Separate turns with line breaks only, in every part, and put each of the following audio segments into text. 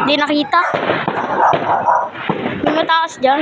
Hindi nakita. May mataas dyan.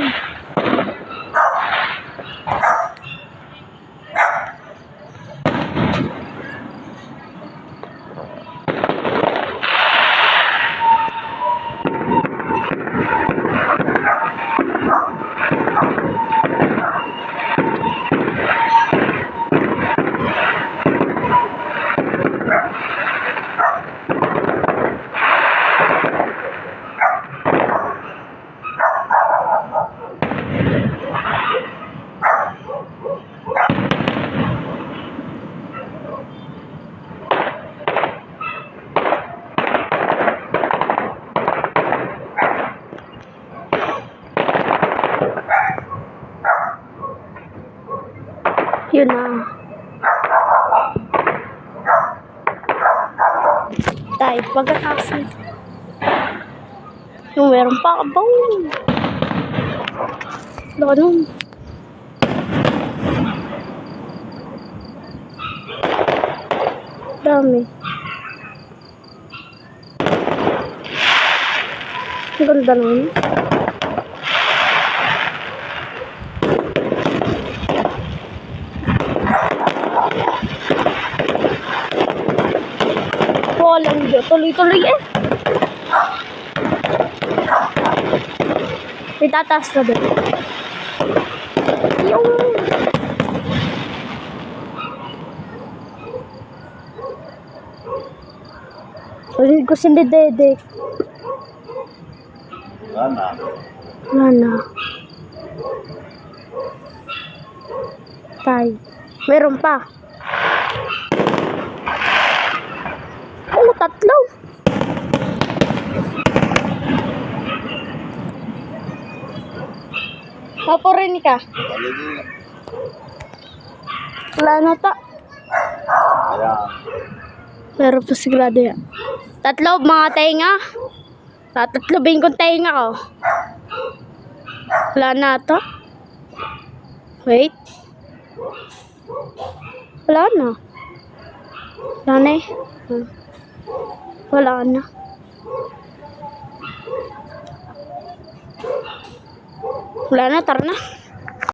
Yun na. Tayo, pagkataas nito. Yung meron pa, kabaw. Ganun. Dami. Ang ganda nun. Walang dito. Tuloy-tuloy eh. May tataas na doon. Yung... Ulit ko si Dedek.
Wala
Wala. Tay. Meron pa. Oh, tatlo. Paporin ka. Wala na ta. Pero pa sigurado yan. Tatlo mga tainga. Tatatlobin kong tainga ko. Wala na to. Wait. Wala na. Wala na eh. Wala na. Wala na, tara na.